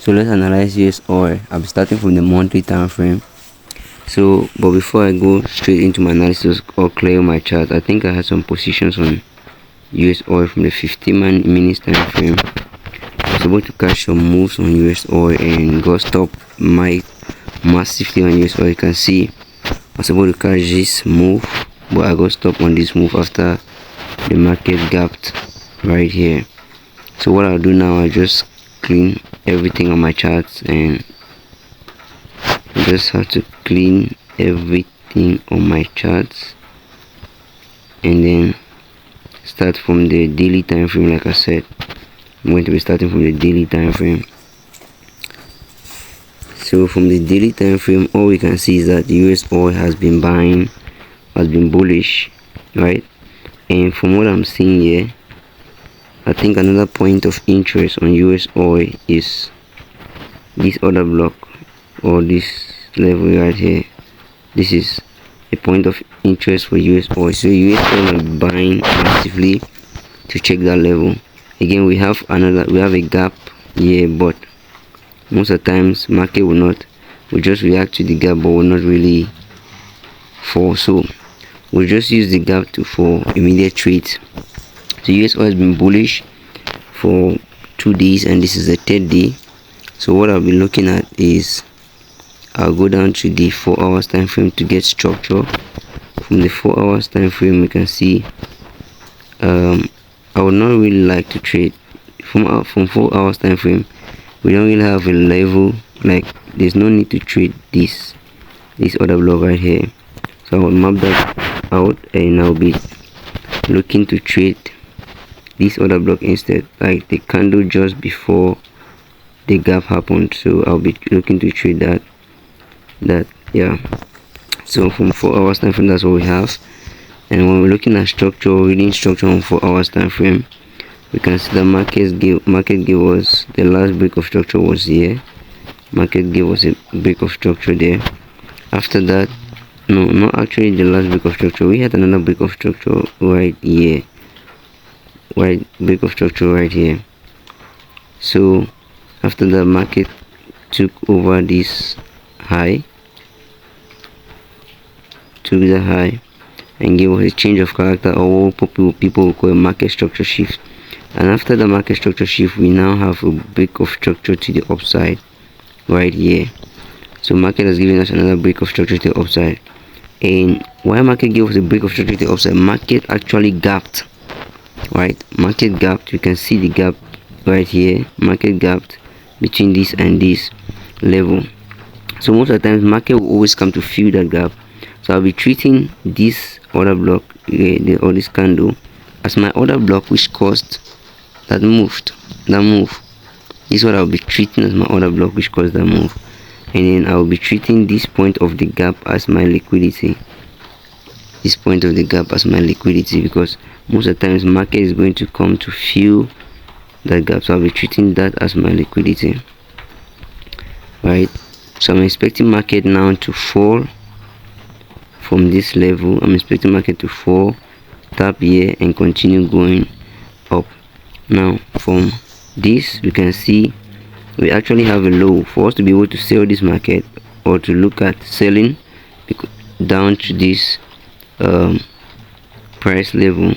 So let's analyze US oil. I'll be starting from the monthly time frame. But before I go straight into my analysis or clear my chart, I think I had some positions on US oil from the 15-minute time frame. I was able to catch some moves on US oil and got stopped massively on US oil. You can see I was able to catch this move, but I got stopped on this move after the market gapped right here. So what I'll do now, I just clean everything on my charts, and I just have to clean everything on my charts and then start from the daily time frame. Like I said, I'm going to be starting from the daily time frame. So from the daily time frame, all we can see is that the US oil has been bullish, right? And from what I'm seeing here, I think another point of interest on US oil is this other block, or this level right here. This is a point of interest for US oil. So US oil are buying massively to check that level. Again, we have a gap here, but most of the times market will just react to the gap, but will not really fall. So we'll just use the gap for immediate trades. So US oil has been bullish for 2 days, and this is the 3rd day. So what I'll be looking at is, I'll go down to the 4 hours time frame to get structure. From the 4 hours time frame, you can see I would not really like to trade from 4 hours time frame. We don't really have a level, like there's no need to trade this other block right here. So I will map that out, and I'll be looking to trade this other block instead, like the candle just before the gap happened. So I'll be looking to trade that. Yeah, so from 4 hours time frame, that's what we have. And when we're looking at structure, reading structure on 4 hours time frame, we can see the market gave us the last break of structure was here. Market gave us a break of structure there. After that, no, not actually the last break of structure, we had another break of structure right here. Break of structure right here. So after the market took over this high, and gave us a change of character, or what people will call a market structure shift. And after the market structure shift, we now have a break of structure to the upside right here. So market has given us another break of structure to the upside. And why market gave us a break of structure to the upside? Market actually gapped, right? Market gapped. You can see the gap right here. Market gapped between this and this level. So most of the times market will always come to fill that gap. So I'll be treating this other block, or this candle, as my other block, which caused that move. This is what I'll be treating as my other block, which caused that move. And then I'll be treating this point of the gap as my liquidity. This point of the gap as my liquidity, because most of the times market is going to come to fill that gap. So I'll be treating that as my liquidity, right? So I'm expecting market now to fall from this level. I'm expecting market to fall, tap here, and continue going up. Now from this, we can see we actually have a low. For us to be able to sell this market, or to look at selling down to this price level,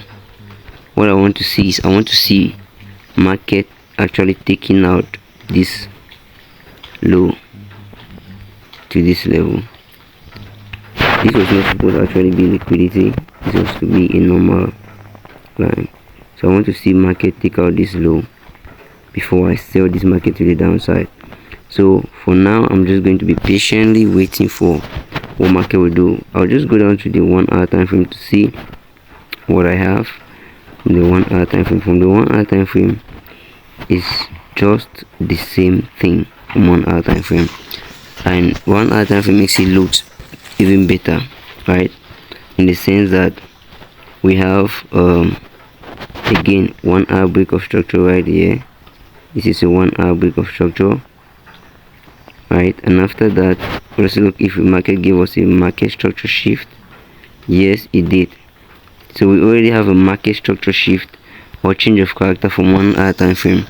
what I want to see is, I want to see market actually taking out this low to this level. This was not supposed to actually be liquidity. This was to be a normal line. So I want to see market take out this low before I sell this market to the downside. So for now, I'm just going to be patiently waiting for what market will do. I'll just go down to the 1 hour time frame to see what I have from the 1 hour time frame. From the 1 hour time frame, is just the same thing from 1 hour time frame, and 1 hour time frame makes it look even better, right? In the sense that we have again 1 hour break of structure right here. This is a 1 hour break of structure, right? And after that, let's look if the market gave us a market structure shift. Yes, it did. So we already have a market structure shift or change of character from 1 hour time frame.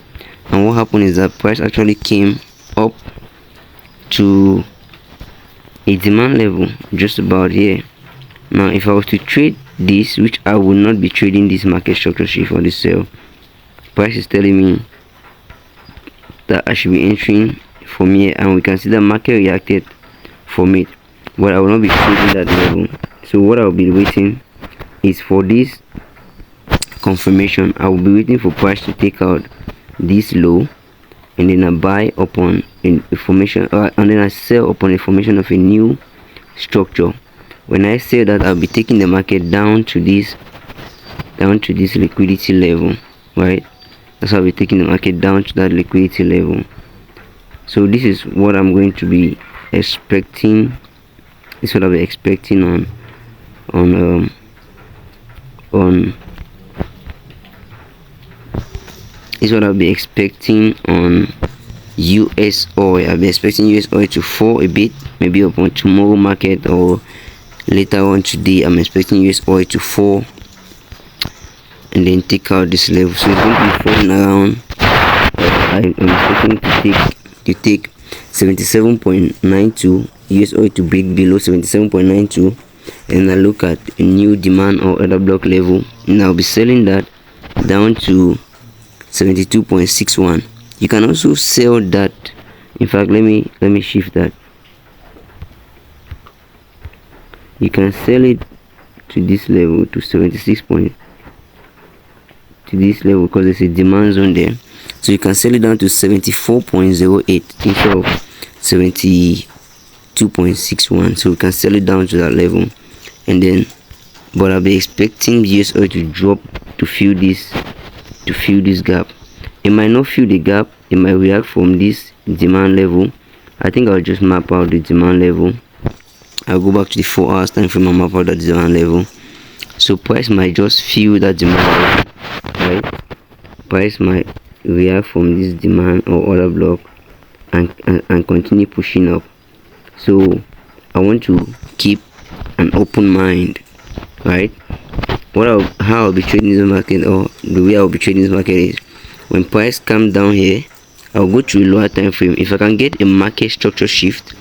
And what happened is that price actually came up to a demand level just about here. Now if I was to trade this, which I will not be trading this market structure shift or this sell, price is telling me that I should be entering from here, and we can see the market reacted from it, but I will not be trading that level. So what I will be waiting is for this confirmation. I will be waiting for price to take out this low, and then I buy upon information, and then I sell upon information of a new structure. When I say that, I'll be taking the market down to this liquidity level, right? That's how I'll be taking the market down to that liquidity level. So this is what I'm going to be expecting. This is what I'll be expecting on is what I'll be expecting on US oil. I'll be expecting US oil to fall a bit, maybe upon tomorrow market or later on today. I'm expecting US oil to fall and then take out this level. So it's going to be falling around. I'm expecting to take 77.92, US oil to break below 77.92, and I look at a new demand or other block level, and I'll be selling that down to 72.61. You can also sell that. In fact, let me shift that. You can sell it to this level, to 76 point, to this level, because there's a demand zone there. So you can sell it down to 74.08 instead of 72.61. So we can sell it down to that level, and then, but I'll be expecting US oil to drop to fill this gap. It might not fill the gap. It might react from this demand level. I think I'll just map out the demand level. I'll go back to the 4 hours time frame and map out the demand level. So price might just fill that demand level, right? Price might react from this demand or other block and continue pushing up. So I want to keep an open mind, right? How I'll be trading this market, or the way I'll be trading this market, is when price comes down here, I'll go to a lower time frame. If I can get a market structure shift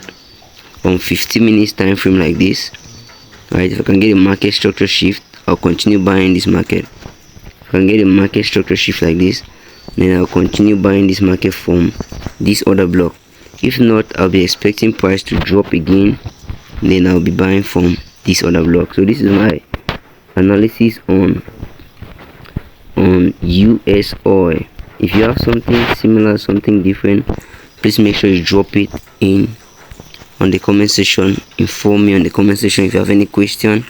on 15 minutes time frame like this, right? If I can get a market structure shift, I'll continue buying this market. If I can get a market structure shift like this, then I'll continue buying this market from this other block. If not, I'll be expecting price to drop again, then I'll be buying from this other block. So this is my analysis on US oil. If you have something similar, something different, please make sure you drop it in on the comment section. Inform me on the comment section if you have any question.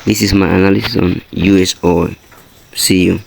This is my analysis on US oil. See you.